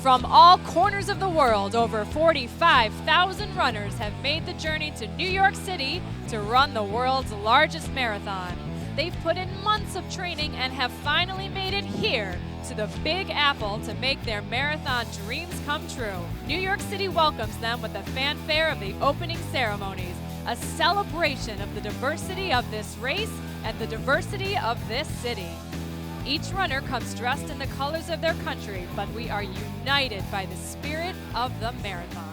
From all corners of the world, over 45,000 runners have made the journey to New York City to run the world's largest marathon. They've put in months of training and have finally made it here to the Big Apple to make their marathon dreams come true. New York City welcomes them with the fanfare of the opening ceremonies, a celebration of the diversity of this race and the diversity of this city. Each runner comes dressed in the colors of their country, but we are united by the spirit of the marathon.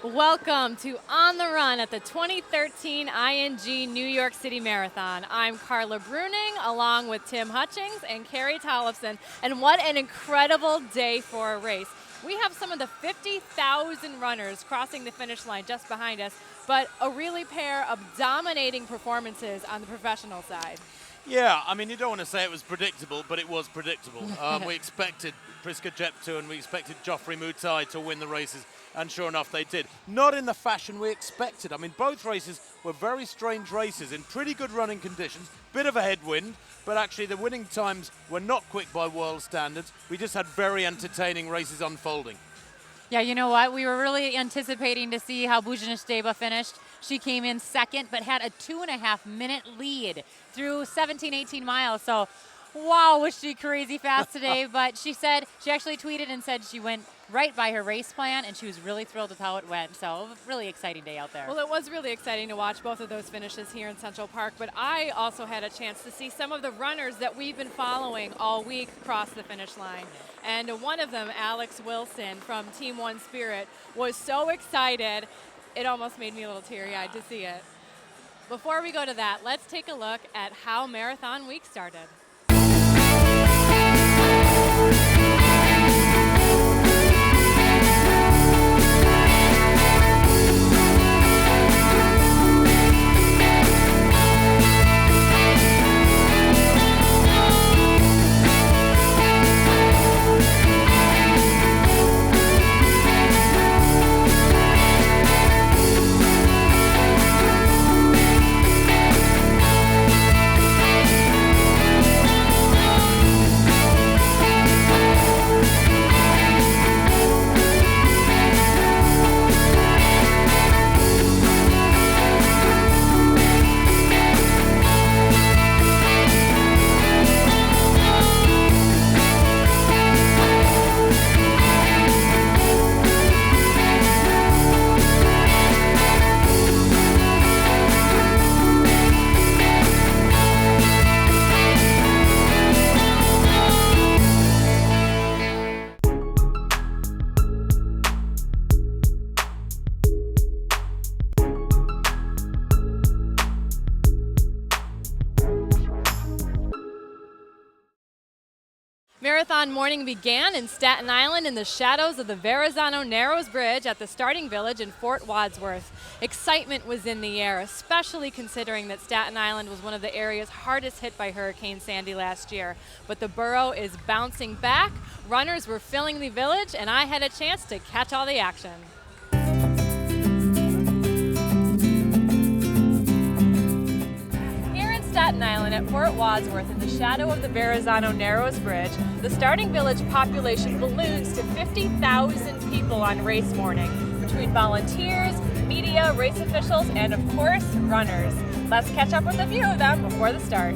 Welcome to On the Run at the 2013 ING New York City Marathon. I'm Carla Bruning along with Tim Hutchings and Carrie Tollefson, and what an incredible day for a race. We have some of the 50,000 runners crossing the finish line just behind us, but a really pair of dominating performances on the professional side. Yeah, I mean, you don't want to say it was predictable, but it was predictable. We expected Priska Jepto and we expected Geoffrey Mutai to win the races, and sure enough they did. Not in the fashion we expected. I mean, both races were very strange races in pretty good running conditions, bit of a headwind, but actually the winning times were not quick by world standards. We just had very entertaining races unfolding. Yeah, you know what? We were really anticipating to see how Bujanisteva finished. She came in second, but had a 2.5-minute lead through 17, 18 miles. So, wow, was she crazy fast today. But she said, she actually tweeted and said she went right by her race plan, and she was really thrilled with how it went. So, really exciting day out there. Well, it was really exciting to watch both of those finishes here in Central Park, but I also had a chance to see some of the runners that we've been following all week cross the finish line. And one of them, Alex Wilson from Team One Spirit, was so excited, it almost made me a little teary-eyed to see it. Before we go to that, let's take a look at how Marathon Week started. Marathon morning began in Staten Island in the shadows of the Verrazano Narrows Bridge at the starting village in Fort Wadsworth. Excitement was in the air, especially considering that Staten Island was one of the areas hardest hit by Hurricane Sandy last year. But the borough is bouncing back, runners were filling the village, and I had a chance to catch all the action. Staten Island at Fort Wadsworth in the shadow of the Verrazano Narrows Bridge, the starting village population balloons to 50,000 people on race morning, between volunteers, media, race officials, and of course, runners. Let's catch up with a few of them before the start.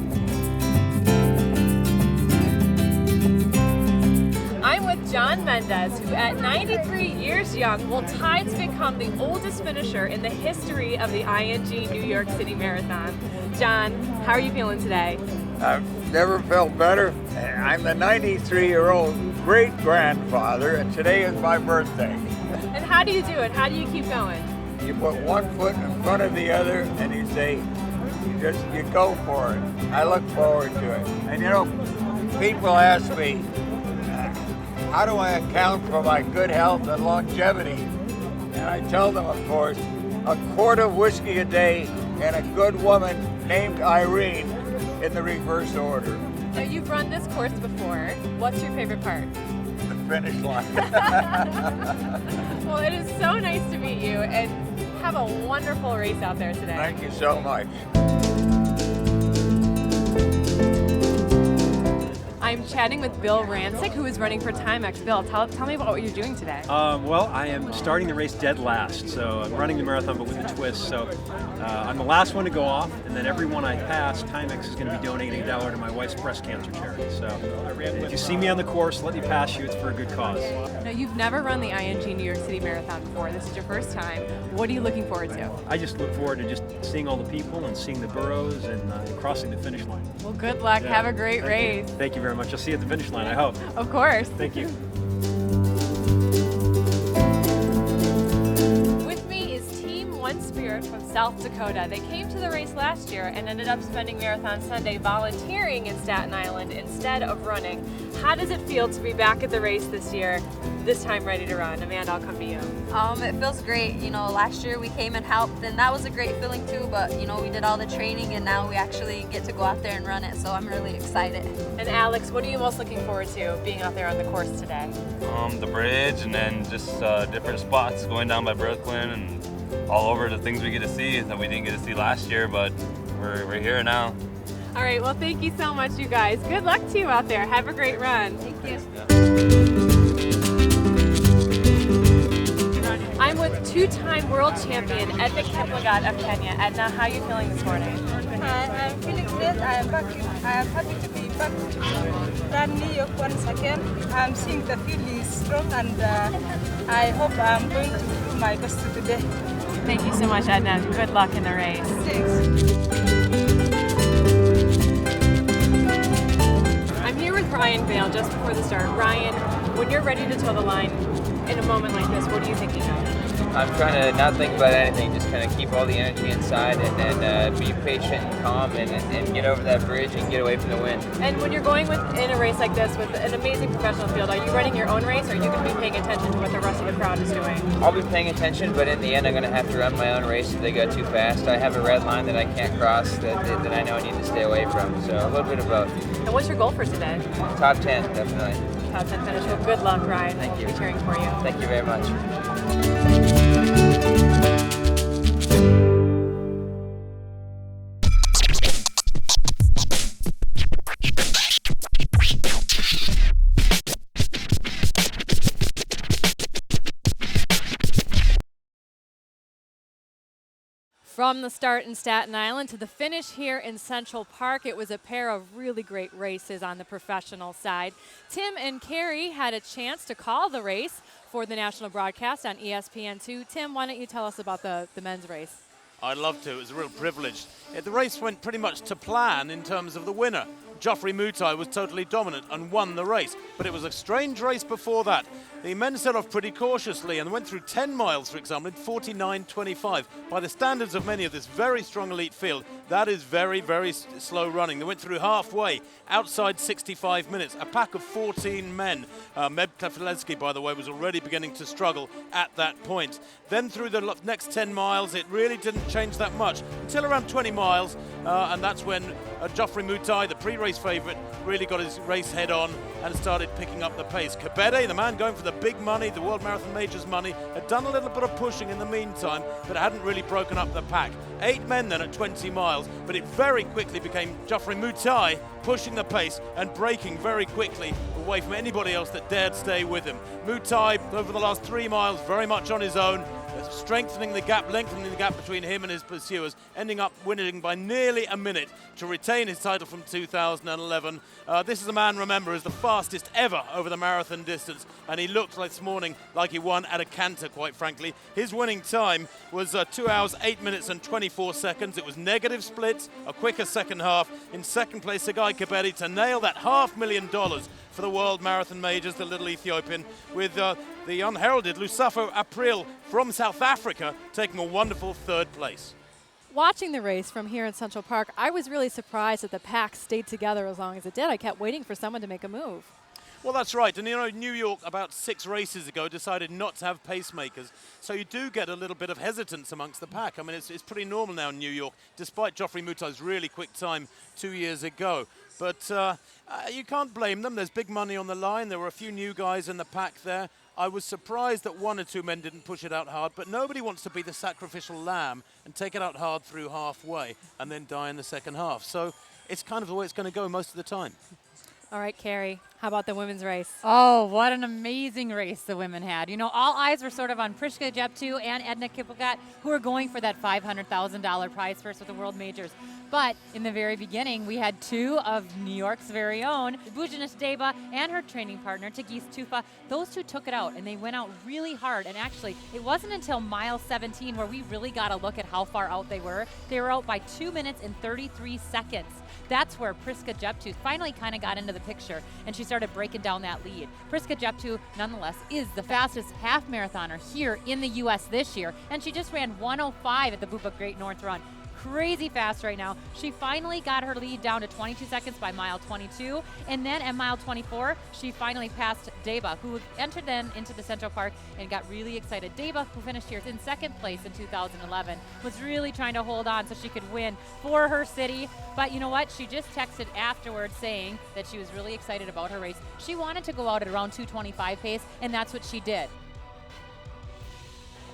I'm with John Mendez, who at 93 years young will tie to become the oldest finisher in the history of the ING New York City Marathon. John, how are you feeling today? I've never felt better. I'm the 93-year-old great-grandfather, and today is my birthday. And how do you do it? How do you keep going? You put one foot in front of the other, and you say, you go for it. I look forward to it. And you know, people ask me, how do I account for my good health and longevity? And I tell them, of course, a quart of whiskey a day and a good woman named Irene in the reverse order. Now, you've run this course before. What's your favorite part? The finish line. Well, it is so nice to meet you, and have a wonderful race out there today. Thank you so much. I'm chatting with Bill Rancic, who is running for Timex. Bill, tell me about what you're doing today. Well, I am starting the race dead last, so I'm running the marathon but with a twist. So I'm the last one to go off, and then every one I pass, Timex is going to be donating $1 to my wife's breast cancer charity. So if you see me on the course, let me pass you. It's for a good cause. Now, you've never run the ING New York City Marathon before. This is your first time. What are you looking forward to? I just look forward to just seeing all the people and seeing the boroughs and crossing the finish line. Well, good luck. Yeah. Have a great race. Thank you very much. I'll see you at the finish line, I hope. Of course. Thank you. With me is Team One Spirit from South Dakota. They came to the race last year and ended up spending Marathon Sunday volunteering in Staten Island instead of running. How does it feel to be back at the race this year, this time ready to run? Amanda, I'll come to you. It feels great. You know, last year we came and helped, and that was a great feeling too, but you know, we did all the training and now we actually get to go out there and run it, so I'm really excited. And Alex, what are you most looking forward to being out there on the course today? The bridge, and then just different spots going down by Brooklyn and all over the things we get to see that we didn't get to see last year, but we're here now. All right, well, thank you so much, you guys. Good luck to you out there. Have a great run. Thank you. I'm with two-time world champion Edna Kiplagat of Kenya. Edna, how are you feeling this morning? Hi, I'm feeling great. I am happy to be back to run New York once again. I'm seeing the field is strong, and I hope I'm going to do my best today. Thank you so much, Edna. Good luck in the race. Thanks. I'm here with Ryan Vale just before the start. Ryan, when you're ready to toe the line in a moment like this, what are you thinking of? I'm trying to not think about anything, just kind of keep all the energy inside and then be patient and calm and get over that bridge and get away from the wind. And when you're going in a race like this with an amazing professional field, are you running your own race, or are you going to be paying attention to what the rest of the crowd is doing? I'll be paying attention, but in the end I'm going to have to run my own race if they go too fast. I have a red line that I can't cross that I know I need to stay away from, so a little bit of both. And what's your goal for today? Top 10, definitely. Top 10 finish. Well, good luck, Ryan. Thank you. We'll be cheering for you. Thank you very much. From the start in Staten Island to the finish here in Central Park, it was a pair of really great races on the professional side. Tim and Carrie had a chance to call the race for the national broadcast on ESPN2. Tim, why don't you tell us about the men's race? I'd love to. It was a real privilege. The race went pretty much to plan in terms of the winner. Geoffrey Mutai was totally dominant and won the race, but it was a strange race before that. The men set off pretty cautiously and went through 10 miles, for example, in 49.25. By the standards of many of this very strong elite field, that is very, very slow running. They went through halfway, outside 65 minutes, a pack of 14 men. Meb Klefalewski, by the way, was already beginning to struggle at that point. Then through the next 10 miles, it really didn't change that much until around 20 miles, and that's when Geoffrey Mutai, the pre-race favourite, really got his race head on and started picking up the pace. Kebede, the man going for the big money, the World Marathon Majors money, had done a little bit of pushing in the meantime, but hadn't really broken up the pack. 8 men then at 20 miles, but it very quickly became Geoffrey Mutai pushing the pace and breaking very quickly away from anybody else that dared stay with him. Mutai, over the last 3 miles, very much on his own, strengthening the gap, lengthening the gap between him and his pursuers, ending up winning by nearly a minute to retain his title from 2011. This is a man, remember, is the fastest ever over the marathon distance, and he looked like this morning like he won at a canter, quite frankly. His winning time was 2 hours, 8 minutes and 24 seconds. It was negative splits, a quicker second half. In second place, Sagai Kebede to nail that $500,000 for the World Marathon Majors, the little Ethiopian, with the unheralded Lusafo April from South Africa taking a wonderful third place. Watching the race from here in Central Park, I was really surprised that the pack stayed together as long as it did. I kept waiting for someone to make a move. Well, that's right. And, you know, New York about 6 races ago decided not to have pacemakers. So you do get a little bit of hesitance amongst the pack. I mean, it's pretty normal now in New York, despite Geoffrey Mutai's really quick time 2 years ago. But you can't blame them. There's big money on the line. There were a few new guys in the pack there. I was surprised that 1 or 2 men didn't push it out hard, but nobody wants to be the sacrificial lamb and take it out hard through halfway and then die in the second half. So it's kind of the way it's going to go most of the time. All right, Carrie, how about the women's race? Oh, what an amazing race the women had. You know, all eyes were sort of on Priska Jeptu and Edna Kiplagat, who are going for that $500,000 prize purse with the World Majors. But in the very beginning, we had 2 of New York's very own, Bujenis Deba and her training partner, Tagis Tufa. Those 2 took it out, and they went out really hard. And actually, it wasn't until mile 17 where we really got a look at how far out they were. They were out by 2 minutes and 33 seconds. That's where Priska Jeptu finally kind of got into the picture, and she started breaking down that lead. Priska Jeptu, nonetheless, is the fastest half marathoner here in the U.S. this year, and she just ran 1:05 at the Bupa Great North Run. Crazy fast right now. She finally got her lead down to 22 seconds by mile 22, and then at mile 24, she finally passed Deba, who entered then into the Central Park and got really excited. Deba, who finished here in 2nd place in 2011, was really trying to hold on so she could win for her city. But you know what? She just texted afterwards saying that she was really excited about her race. She wanted to go out at around 2:25 pace, and that's what she did.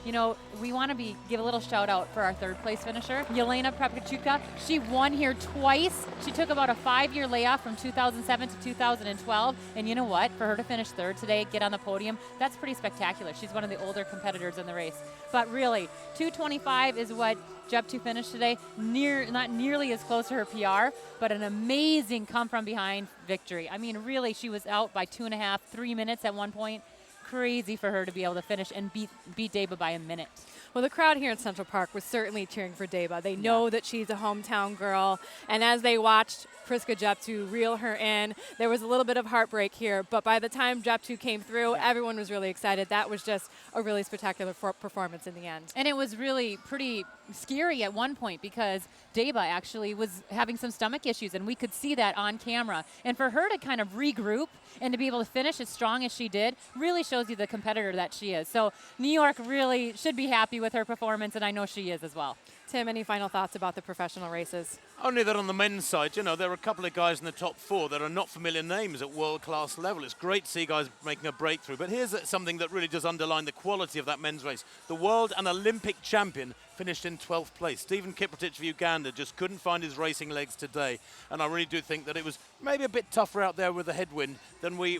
You know, we want to give a little shout out for our 3rd place finisher, Yelena Prepkachuka. She won here twice. She took about a 5-year layoff from 2007 to 2012. And you know what? For her to finish 3rd today, get on the podium, that's pretty spectacular. She's one of the older competitors in the race. But really, 2:25 is what Jeptu finished today. Not nearly as close to her PR, but an amazing come from behind victory. I mean, really, she was out by 2.5, 3 minutes at one point. Crazy for her to be able to finish and beat Deba by a minute. Well, the crowd here in Central Park was certainly cheering for Deba. They know that she's a hometown girl, and as they watched Priska Jeptu reel her in, there was a little bit of heartbreak here, but by the time Jeptu came through, everyone was really excited. That was just a really spectacular performance in the end. And it was really pretty scary at one point because Deba actually was having some stomach issues, and we could see that on camera. And for her to kind of regroup and to be able to finish as strong as she did really shows you the competitor that she is. So New York really should be happy with her performance, and I know she is as well. Tim, any final thoughts about the professional races? Only that on the men's side, you know, there are a couple of guys in the top 4 that are not familiar names at world-class level. It's great to see guys making a breakthrough, but here's something that really does underline the quality of that men's race. The world and Olympic champion finished in 12th place. Stephen Kiprotich of Uganda just couldn't find his racing legs today, and I really do think that it was maybe a bit tougher out there with the headwind than we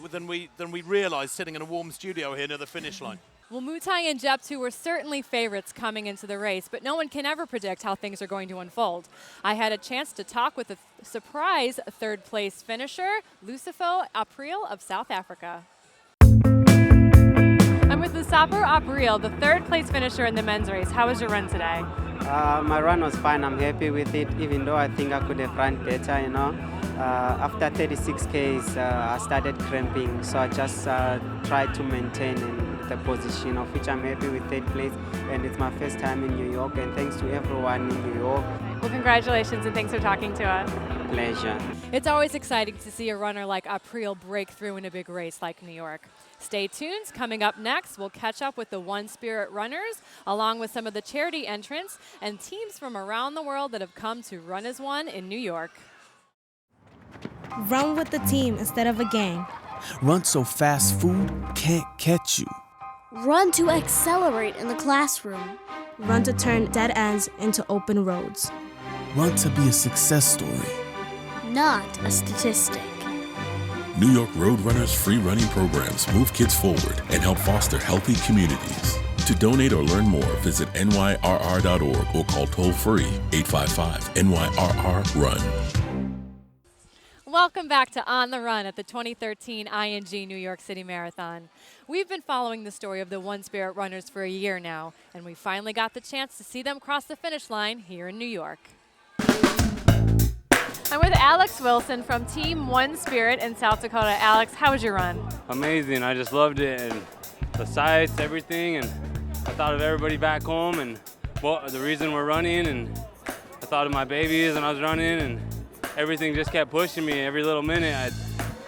realized sitting in a warm studio here near the finish line. Well, Mutai and Jeptu were certainly favorites coming into the race, but no one can ever predict how things are going to unfold. I had a chance to talk with a surprise 3rd place finisher, Lucifo April of South Africa. I'm with Lucifo April, the 3rd place finisher in the men's race. How was your run today? My run was fine. I'm happy with it, even though I think I could have run better, you know. After 36 Ks, I started cramping, so I just tried to maintain the position, of which I'm happy with 3rd place. And it's my first time in New York, and thanks to everyone in New York. Well, congratulations, and thanks for talking to us. Pleasure. It's always exciting to see a runner like April break through in a big race like New York. Stay tuned. Coming up next, we'll catch up with the One Spirit runners, along with some of the charity entrants and teams from around the world that have come to Run as One in New York. Run with the team instead of a gang. Run so fast food can't catch you. Run to accelerate in the classroom. Run to turn dead ends into open roads. Run to be a success story, not a statistic. New York Roadrunners free running programs move kids forward and help foster healthy communities. To donate or learn more, visit nyrr.org or call toll-free 855-NYRR-RUN. Welcome back to On the Run at the 2013 ING New York City Marathon. We've been following the story of the One Spirit runners for a year now, and we finally got the chance to see them cross the finish line here in New York. I'm with Alex Wilson from Team One Spirit in South Dakota. Alex, how was your run? Amazing. I just loved it, and the sights, everything, and I thought of everybody back home and the reason we're running, and I thought of my babies when I was running, and everything just kept pushing me every little minute.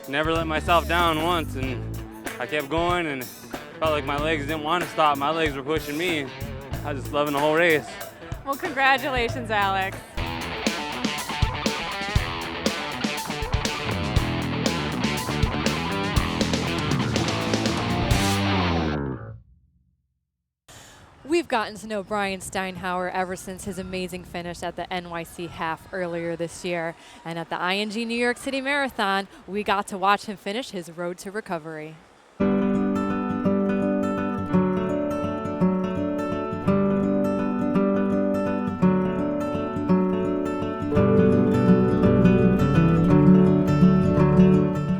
never let myself down once, and I kept going, and felt like my legs didn't want to stop. My legs were pushing me. I was just loving the whole race. Well, congratulations, Alex. We've gotten to know Brian Steinhauer ever since his amazing finish at the NYC Half earlier this year. And at the ING New York City Marathon, we got to watch him finish his road to recovery.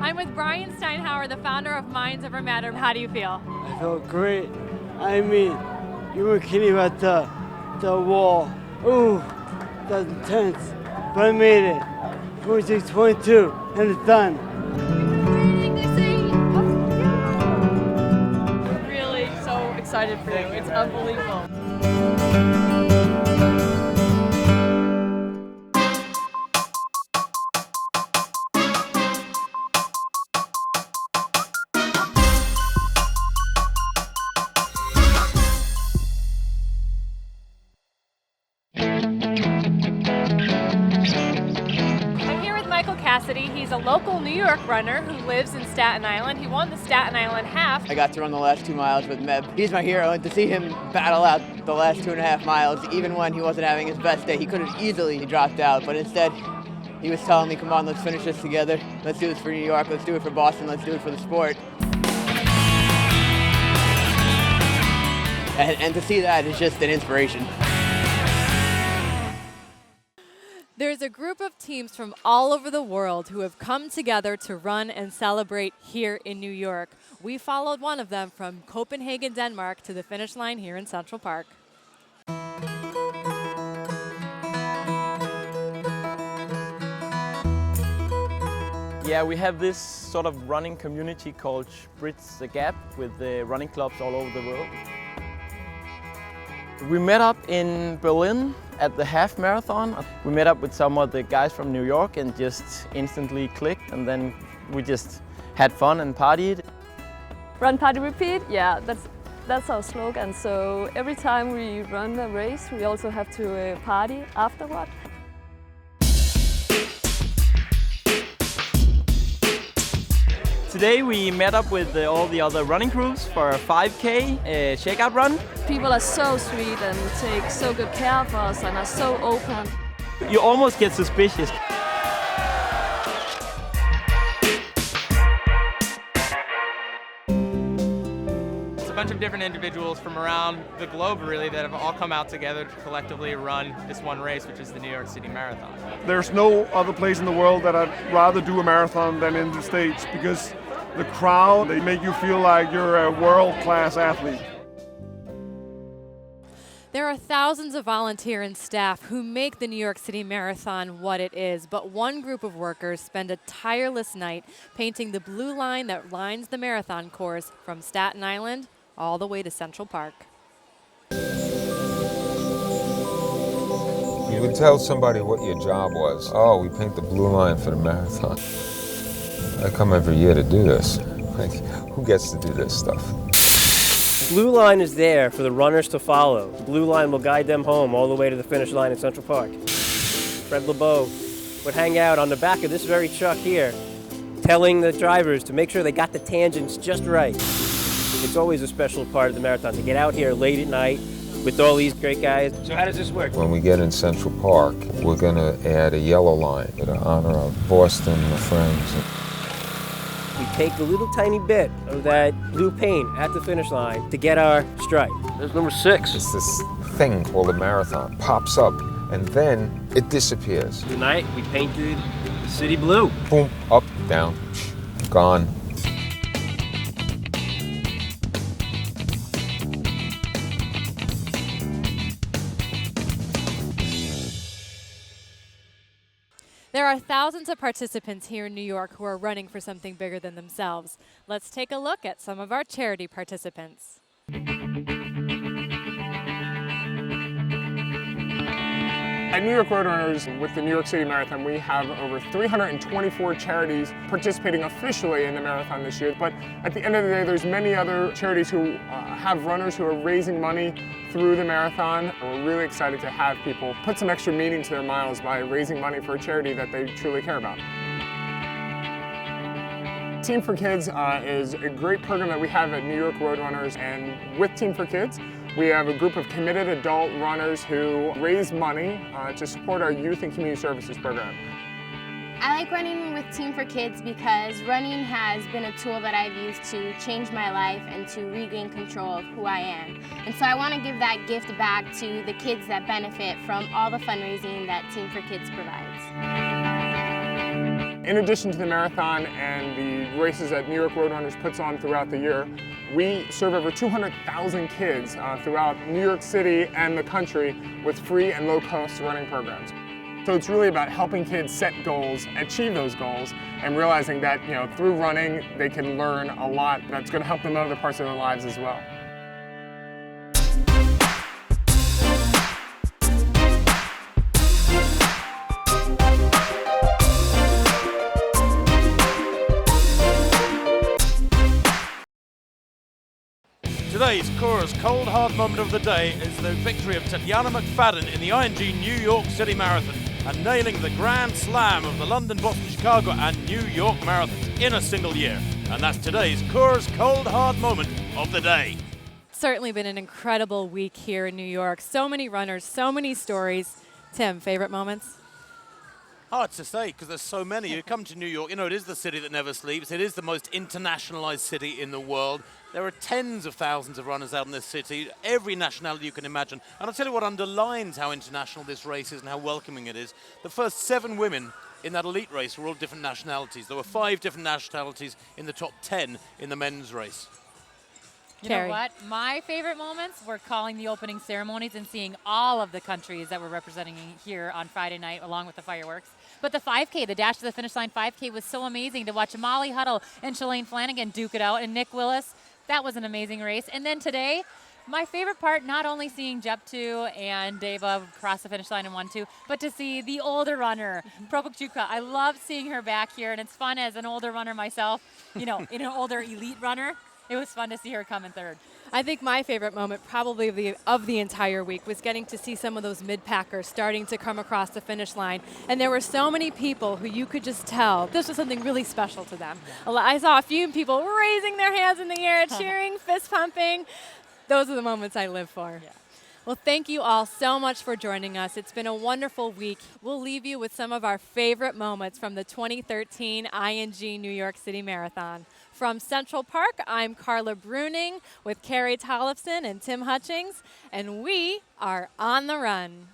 I'm with Brian Steinhauer, the founder of Minds Over Matter. How do you feel? I felt great. I mean, you were kidding about the wall. Ooh, that was intense. But I made it. 26.2, and it's done. Really so excited for you. It's unbelievable. Cassidy. He's a local New York runner who lives in Staten Island. He won the Staten Island Half. I got to run the last 2 miles with Meb. He's my hero, and to see him battle out the last 2.5 miles, even when he wasn't having his best day, he could have easily dropped out, but instead he was telling me, come on, let's finish this together. Let's do this for New York, let's do it for Boston, let's do it for the sport. And to see that is just an inspiration. There's a group of teams from all over the world who have come together to run and celebrate here in New York. We followed one of them from Copenhagen, Denmark to the finish line here in Central Park. Yeah, we have this sort of running community called Bridge the Gap with running clubs all over the world. We met up in Berlin at the half marathon. We met up with some of the guys from New York and just instantly clicked, and then we just had fun and partied. Run, party, repeat. Yeah, that's our slogan. So every time we run a race, we also have to party afterward. Today we met up with all the other running crews for a 5K shakeout run. People are so sweet and take so good care of us and are so open. You almost get suspicious. It's a bunch of different individuals from around the globe really that have all come out together to collectively run this one race, which is the New York City Marathon. There's no other place in the world that I'd rather do a marathon than in the States, because the crowd, they make you feel like you're a world-class athlete. There are thousands of volunteer and staff who make the New York City Marathon what it is, but one group of workers spend a tireless night painting the blue line that lines the marathon course from Staten Island all the way to Central Park. You would tell somebody what your job was. Oh, we paint the blue line for the marathon. I come every year to do this. Like, who gets to do this stuff? Blue line is there for the runners to follow. The blue line will guide them home all the way to the finish line in Central Park. Fred LeBeau would hang out on the back of this very truck here, telling the drivers to make sure they got the tangents just right. It's always a special part of the marathon to get out here late at night with all these great guys. So how does this work? When we get in Central Park, we're going to add a yellow line to honor our Boston friends. We take a little tiny bit of that blue paint at the finish line to get our stripe. There's number 6. It's this thing called a marathon. Pops up, and then it disappears. Tonight, we painted the city blue. Boom, up, down, gone. There are thousands of participants here in New York who are running for something bigger than themselves. Let's take a look at some of our charity participants. At New York Roadrunners, with the New York City Marathon, we have over 324 charities participating officially in the marathon this year. But at the end of the day, there's many other charities who have runners who are raising money through the marathon. And we're really excited to have people put some extra meaning to their miles by raising money for a charity that they truly care about. Team for Kids is a great program that we have at New York Roadrunners, and with Team for Kids, we have a group of committed adult runners who raise money to support our youth and community services program. I like running with Team for Kids because running has been a tool that I've used to change my life and to regain control of who I am. And so I want to give that gift back to the kids that benefit from all the fundraising that Team for Kids provides. In addition to the marathon and the races that New York Roadrunners puts on throughout the year, we serve over 200,000 kids throughout New York City and the country with free and low-cost running programs. So it's really about helping kids set goals, achieve those goals, and realizing that through running they can learn a lot that's going to help them in other parts of their lives as well. Today's Cora's Cold Hard Moment of the Day is the victory of Tatiana McFadden in the ING New York City Marathon and nailing the Grand Slam of the London, Boston, Chicago and New York Marathons in a single year. And that's today's Cora's Cold Hard Moment of the Day. Certainly been an incredible week here in New York. So many runners, so many stories. Tim, favorite moments? Hard to say because there's so many. You come to New York, it is the city that never sleeps. It is the most internationalized city in the world. There are tens of thousands of runners out in this city, every nationality you can imagine. And I'll tell you what underlines how international this race is and how welcoming it is. The first 7 women in that elite race were all different nationalities. There were 5 different nationalities in the top 10 in the men's race. You know what? My favorite moments were calling the opening ceremonies and seeing all of the countries that were representing here on Friday night along with the fireworks. But the 5K, the Dash to the Finish Line 5K was so amazing to watch Molly Huddle and Shalane Flanagan duke it out and Nick Willis. That was an amazing race. And then today, my favorite part, not only seeing Jeptu and Deva cross the finish line in 1-2, but to see the older runner, Prokopchuka. I love seeing her back here, and it's fun as an older runner myself, in an older elite runner. It was fun to see her come in third. I think my favorite moment probably of the entire week was getting to see some of those mid-packers starting to come across the finish line. And there were so many people who you could just tell this was something really special to them. I saw a few people raising their hands in the air, cheering, fist pumping. Those are the moments I live for. Yeah. Well, thank you all so much for joining us. It's been a wonderful week. We'll leave you with some of our favorite moments from the 2013 ING New York City Marathon. From Central Park, I'm Karla Bruning with Carrie Tollefson and Tim Hutchings, and we are on the run.